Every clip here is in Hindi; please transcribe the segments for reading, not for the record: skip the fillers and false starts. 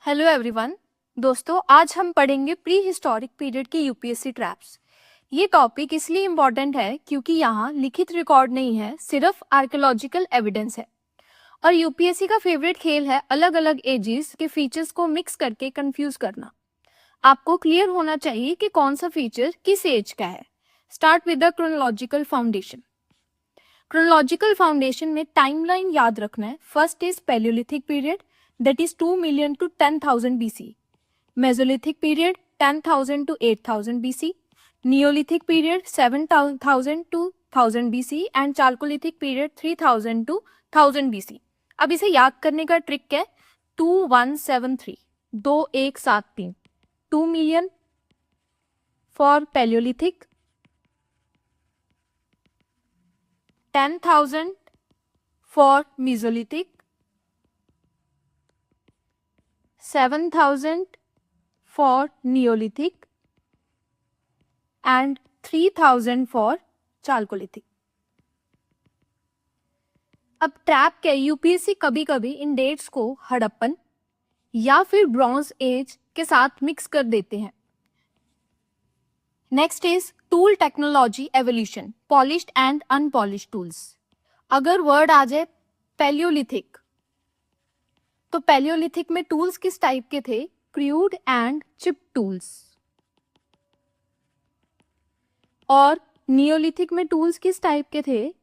Hello everyone. दोस्तों, आज हम पढ़ेंगे प्री हिस्टोरिक पीरियड के यूपीएससी ट्रैप्स। ये टॉपिक इसलिए इम्पॉर्टेंट है क्योंकि यहाँ लिखित रिकॉर्ड नहीं है, सिर्फ आर्कियोलॉजिकल एविडेंस है। और यूपीएससी का फेवरेट खेल है अलग अलग एजेस के फीचर्स को मिक्स करके कंफ्यूज करना। आपको क्लियर होना चाहिए कि कौन सा फीचर किस एज का है। Start with the chronological foundation. Chronological foundation में टाइमलाइन याद रखना है। First is Palaeolithic period, that is 2 million to 10,000 BC. Mesolithic period 10,000 to 8,000 BC. Neolithic period 7,000 to 1,000 BC and Chalcolithic period 3,000 to 1,000 BC. अब इसे याद करने का ट्रिक है 2173 2173 2 million for Paleolithic, 10,000 for Mesolithic, 7,000 for Neolithic and 3,000 for Chalcolithic. अब ट्रैप क्या, यूपीएससी कभी कभी इन डेट्स को हड़प्पन या फिर ब्रॉन्ज एज के साथ मिक्स कर देते हैं। Next is tool technology evolution, polished and unpolished tools. अगर वर्ड आ जाए पैलियोलिथिक, तो पैलियोलिथिक में टूल्स किस टाइप के थे? Crude and chip tools. और नियोलिथिक में टूल्स किस टाइप के थे?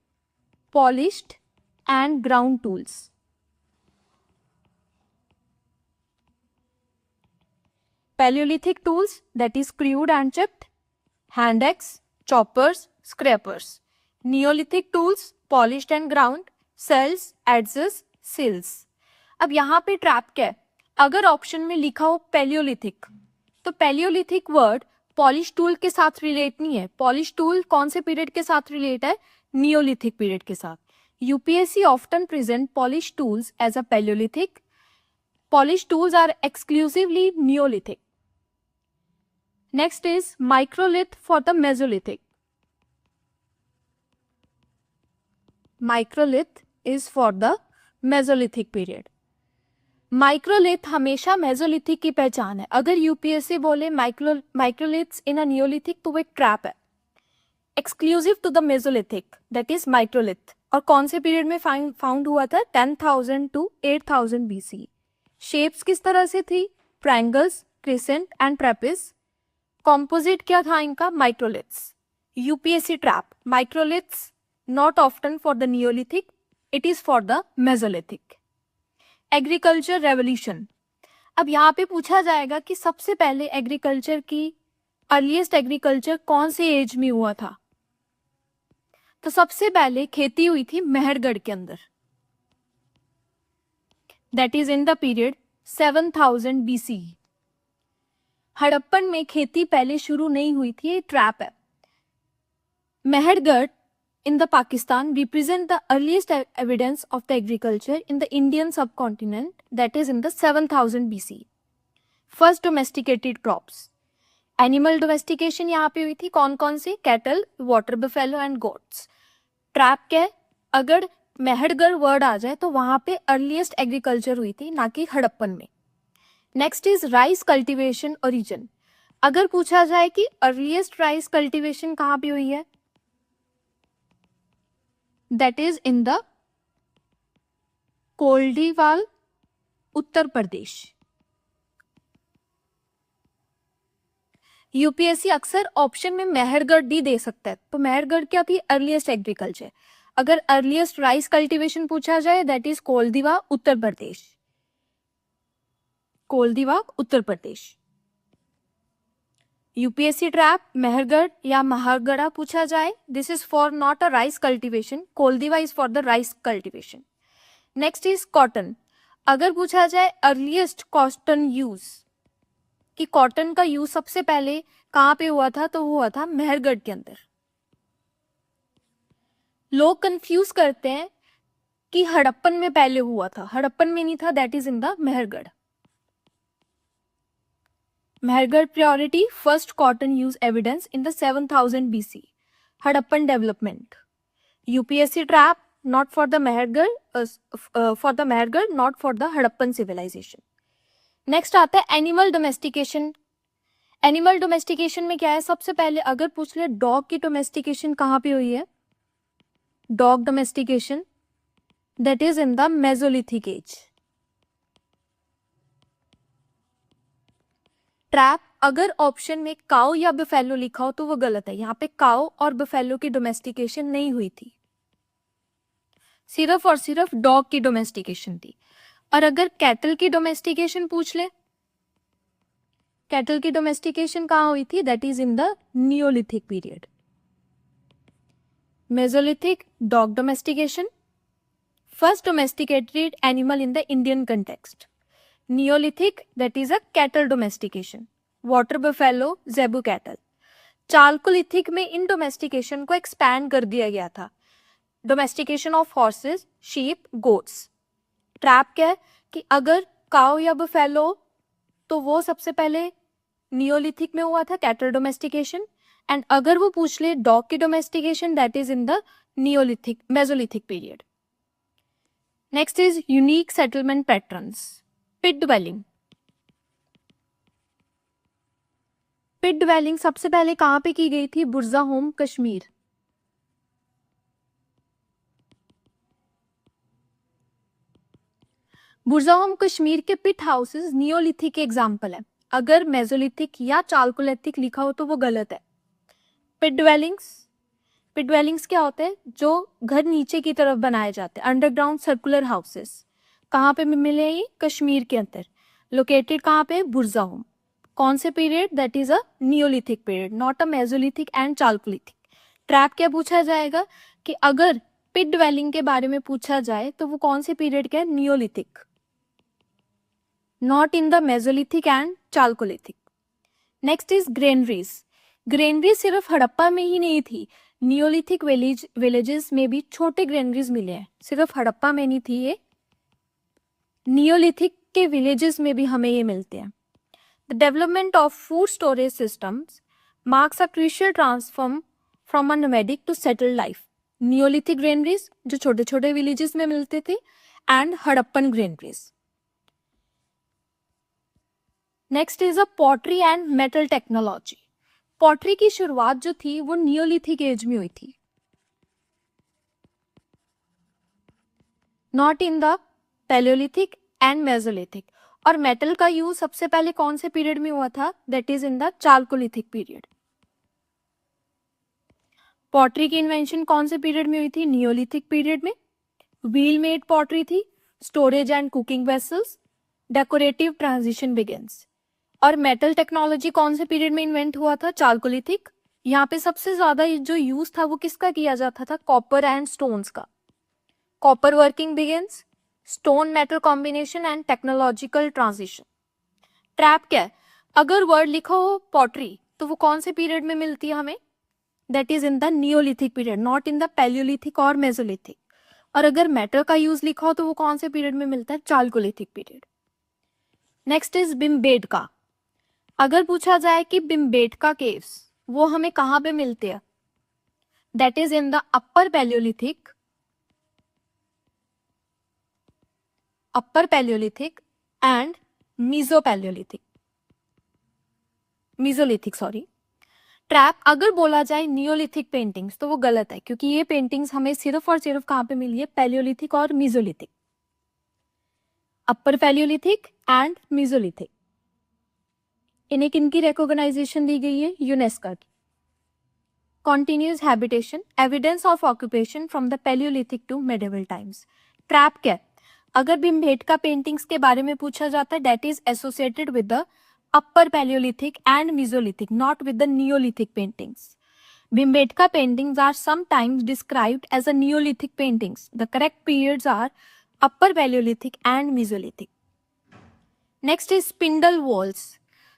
Polished and ground tools. Palaeolithic tools that is crude and chipped, hand axe, choppers, scrapers. Neolithic tools polished and ground, celts, adzes, sills. अब यहाँ पे ट्रैप क्या है? अगर ऑप्शन में लिखा हो पैलियोलिथिक, तो पैलियोलिथिक वर्ड पॉलिश टूल के साथ रिलेट नहीं है। पॉलिश टूल कौन से पीरियड के साथ रिलेट है? नियोलिथिक पीरियड के साथ। UPSC often present polish tools as a Palaeolithic. Polish tools are exclusively Neolithic. Next is microlith for the Mesolithic. Microlith is for the Mesolithic period. Microlith हमेशा मेसोलिथिक की पहचान है। अगर यूपीएससी बोले माइक्रोलिथ्स इन अ नियोलिथिक, तो वो एक ट्रैप है। Exclusive to the Mesolithic that is microlith. और कौन से पीरियड में फाउंड हुआ था? 10,000 टू 8,000 BC। शेप्स किस तरह से थी? Triangles, crescent and trapeze. Composite क्या था इनका? Microliths. UPSC trap, microliths not often for the neolithic, it is for the mesolithic. Agriculture revolution. अब यहाँ पे पूछा जाएगा कि सबसे पहले एग्रीकल्चर की अर्लीस्ट एग्रीकल्चर कौन से एज में हुआ था? तो सबसे पहले खेती हुई थी मेहरगढ़ के अंदर, that is in the period 7,000 BC। Harappan में खेती पहले शुरू नहीं हुई थी, ये ट्रैप है। Mehrgarh in the Pakistan represent the earliest evidence of the agriculture in the Indian subcontinent, that is in the 7,000 BC. First domesticated crops. Animal domestication यहाँ पे हुई थी। कौन कौन सी? Cattle, water buffalo and goats. Trap क्या है? अगर मेहरगढ़ वर्ड आ जाए तो वहां पे अर्लीस्ट एग्रीकल्चर हुई थी, ना कि हड़प्पन में। Next is rice cultivation origin. अगर पूछा जाए कि अर्लीस्ट राइस कल्टीवेशन कहाँ पे हुई है, that is in the Koldihwa, Uttar Pradesh. UPSC अक्सर ऑप्शन में मेहरगढ़ डी दे सकता है, तो मेहरगढ़ क्या थी? Earliest agriculture. अगर अर्लीस्ट राइस कल्टीवेशन पूछा जाए, that is Koldihwa, Uttar Pradesh. Koldihwa, Uttar Pradesh. UPSC trap, Mehrgarh या महागढ़ा पूछा जाए, this is for not a rice cultivation, Koldihwa is for the rice cultivation. Next is cotton. अगर पूछा जाए अर्लीस्ट कॉटन यूज, कि कॉटन का यूज सबसे पहले कहाँ पे हुआ था, तो वो हुआ था मेहरगढ़ के अंदर। लोग कंफ्यूज करते हैं कि हड़प्पन में पहले हुआ था, हड़प्पन में नहीं था, that is in the Mehrgarh. Mehergarh priority, first cotton use evidence in the 7,000 BC. Harappan development. UPSC trap, not for the Mehergarh, not for the Harappan civilization. Next आता है एनिमल डोमेस्टिकेशन। एनिमल डोमेस्टिकेशन में क्या है, सबसे पहले अगर पूछ ले डॉग की डोमेस्टिकेशन कहाँ पे हुई है, dog domestication that is in the Mesolithic as. Trap, अगर ऑप्शन में काउ या बफेलो लिखा हो तो वो गलत है, यहाँ पे काउ और बफेलो की डोमेस्टिकेशन नहीं हुई थी, सिर्फ और सिर्फ डॉग की डोमेस्टिकेशन थी। और अगर कैटल की डोमेस्टिकेशन पूछ ले, कैटल की डोमेस्टिकेशन कहाँ हुई थी, that is in the Neolithic period. Mesolithic dog domestication, first domesticated animal in the Indian context. Neolithic that is a cattle domestication, water buffalo, जेबू कैटल। चालकोलिथिक में इन डोमेस्टिकेशन को एक्सपैंड कर दिया गया था, domestication of horses, sheep, goats. Trap क्या है कि अगर काउ या बफेलो तो वो सबसे पहले नियोलिथिक में हुआ था, कैटल डोमेस्टिकेशन। एंड अगर वो पूछ ले डॉग की domestication that is in the Neolithic Mesolithic period. Next is unique settlement patterns. Pit dwelling, pit dwelling सबसे पहले कहां पे की गई थी, बुर्जा होम, कश्मीर। बुर्जा होम कश्मीर के पिट हाउसेस नियोलिथिक के एग्जाम्पल है, अगर मेसोलिथिक या चालकोलिथिक लिखा हो तो वो गलत है। पिट ड्वेलिंग्स, पिट ड्वेलिंग्स क्या होते हैं, जो घर नीचे की तरफ बनाए जाते हैं, अंडरग्राउंड सर्कुलर हाउसेस। कहाँ पे मिले ये, कश्मीर के अंदर। लोकेटेड कहाँ पे, बुर्जा होम। कौन से period, that is a Neolithic period, not a Mesolithic and Chalcolithic. Trap क्या पूछा जाएगा कि अगर पिट ड्वेलिंग के बारे में पूछा जाए तो वो कौन से पीरियड का है, Neolithic, not in the Mesolithic and Chalcolithic. Next is granaries. Granary सिर्फ हड़प्पा में ही नहीं थी, नियोलिथिक विलेजेस में भी छोटे ग्रेनरीज मिले हैं, सिर्फ हड़प्पा में नहीं थी ये, नियोलिथिक के विलेजेस में भी हमें ये मिलते हैं। The development of food storage systems marks a crucial transform from a nomadic to settled life. Neolithic granaries जो छोटे छोटे विलेजेस में मिलते थे, and Harappan granaries. Next is a pottery and metal technology. Pottery की शुरुआत जो थी वो नियोलिथिक एज में हुई थी, not in the Palaeolithic and Mesolithic. और मेटल का यूज सबसे पहले कौन से पीरियड में हुआ था, that is in the Chalcolithic period. Pottery की इन्वेंशन कौन से पीरियड में हुई थी, नियोलिथिक पीरियड में। व्हील मेड पॉटरी थी, storage and cooking vessels, decorative transition begins. और मेटल टेक्नोलॉजी कौन से पीरियड में इन्वेंट हुआ था, चालकोलिथिक। यहाँ पे सबसे ज्यादा जो यूज था वो किसका किया जाता था, कॉपर एंड स्टोन्स का। Copper working begins, stone metal combination and technological transition. Trap क्या है, अगर वर्ड लिखा हो पॉटरी तो वो कौन से पीरियड में मिलती है हमें, that is in the Neolithic period, not in the Palaeolithic और मेसोलिथिक। और अगर मेटल का यूज लिखा हो तो वो कौन से पीरियड में मिलता है, Chalcolithic period. Next is Bhimbetka. अगर पूछा जाए कि भिमबेटका केव्स वो हमें कहाँ पे मिलते हैं, that is in the upper palaeolithic, upper Palaeolithic and mesopalaeolithic, mesolithic sorry. Trap, अगर बोला जाए नियोलिथिक पेंटिंग्स तो वो गलत है, क्योंकि ये पेंटिंग्स हमें सिर्फ और सिर्फ कहाँ पे मिली है, पैलियोलिथिक और Mesolithic, upper Palaeolithic and Mesolithic. इन्हें किनकी रिकॉग्नाइजेशन दी गई है, यूनेस्को की। Continuous habitation, evidence of occupation from the Palaeolithic to medieval times. Trap क्या, अगर भिमबेटका पेंटिंग्स के बारे में पूछा जाता है, that is associated with the upper Palaeolithic and mesolithic, not with the Neolithic paintings. Bhimbetka paintings are sometimes described as a Neolithic paintings. The correct periods are Upper Paleolithic and Mesolithic. Next is spindle walls.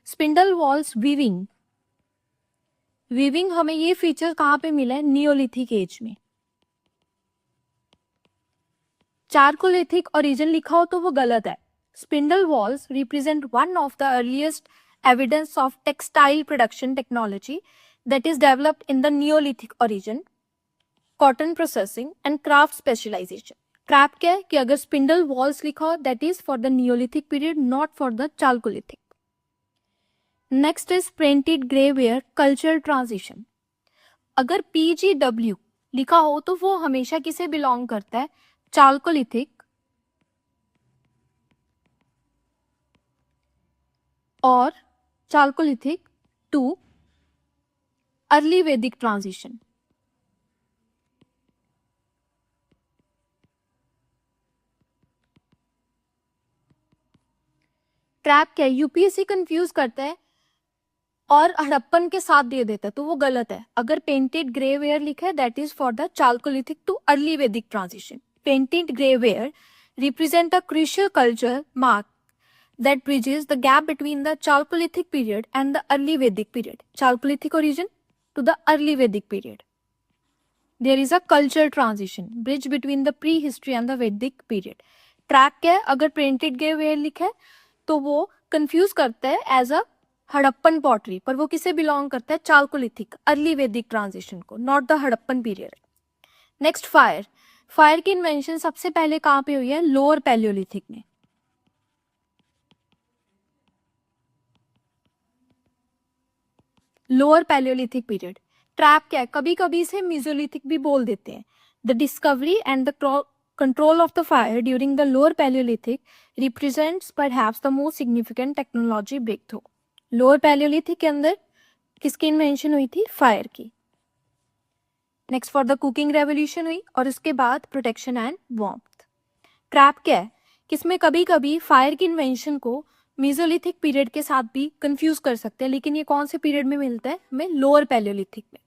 Spindle walls weaving. Weaving हमें ये फीचर कहाँ पे मिला है, नियोलिथिक एज में। चारकोलिथिक ओरिजिन लिखा हो तो वो गलत है। Spindle walls represent one of the earliest evidence of textile production technology that is developed in the Neolithic origin, cotton processing and craft specialization. Trap क्या है कि अगर स्पिंडल वॉल्स लिखा हो that is for the Neolithic period, not for the chalcolithic. Next is printed grey ware culture transition. अगर PGW लिखा हो तो वो हमेशा किसे बिलोंग करता है, चाल्कोलिथिक और chalcolithic to early Vedic transition. Trap क्या है, यूपीएससी कंफ्यूज करता है और हड़प्पन के साथ दे देता है तो वो गलत है। अगर पेंटेड ग्रे वेयर लिखा है that is for the chalcolithic to early Vedic transition. Painted grey ware represent a crucial culture mark that bridges the gap between the Chalcolithic period and the early Vedic period. Chalcolithic origin to the early Vedic period. There is a culture transition, bridge between the prehistory and the Vedic period. Trap क्या है, अगर प्रिंटेड ग्रे वेयर लिखा है तो वो कंफ्यूज करता है एज अ हड़प्पन पॉटरी, पर वो किसे बिलोंग करता है, चाल्कोलिथिक अर्ली वैदिक ट्रांजिशन को, not the Harappan period. Next fire. Fire की इन्वेंशन सबसे पहले कहाँ पे हुई है, लोअर पैलियोलिथिक में। Lower Palaeolithic period. ट्रैप क्या है, कभी कभी इसे मीजोलिथिक भी बोल देते हैं। The discovery and the control of the fire during the lower Palaeolithic represents perhaps the most significant technology breakthrough. Lower Palaeolithic के अंदर किसकी इन्वेंशन हुई थी, फायर की। Next for the cooking revolution हुई और उसके बाद प्रोटेक्शन एंड वार्मथ। ट्रैप क्या है, किसमें कभी कभी फायर की इन्वेंशन को मीजोलिथिक पीरियड के साथ भी कंफ्यूज कर सकते हैं, लेकिन ये कौन से पीरियड में मिलता है, हमें लोअर पैलियोलिथिक में।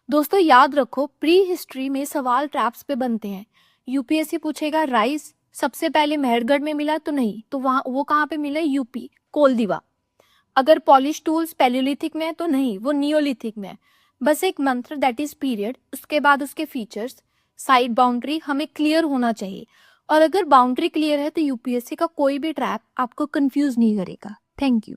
दोस्तों याद रखो, प्री हिस्ट्री में सवाल ट्रैप्स पे बनते हैं। यूपीएससी पूछेगा राइस सबसे पहले मेहरगढ़ में मिला तो नहीं, तो वहां वो कहाँ पे मिला, यूपी कोलदीवा। अगर पॉलिश टूल्स पैलियोलिथिक में है तो नहीं, वो नियोलिथिक में है। बस एक मंत्र दैट इज पीरियड, उसके बाद उसके फीचर्स, साइड बाउंड्री हमें क्लियर होना चाहिए। और अगर बाउंड्री क्लियर है तो यूपीएससी का कोई भी ट्रैप आपको कंफ्यूज नहीं करेगा। Thank you.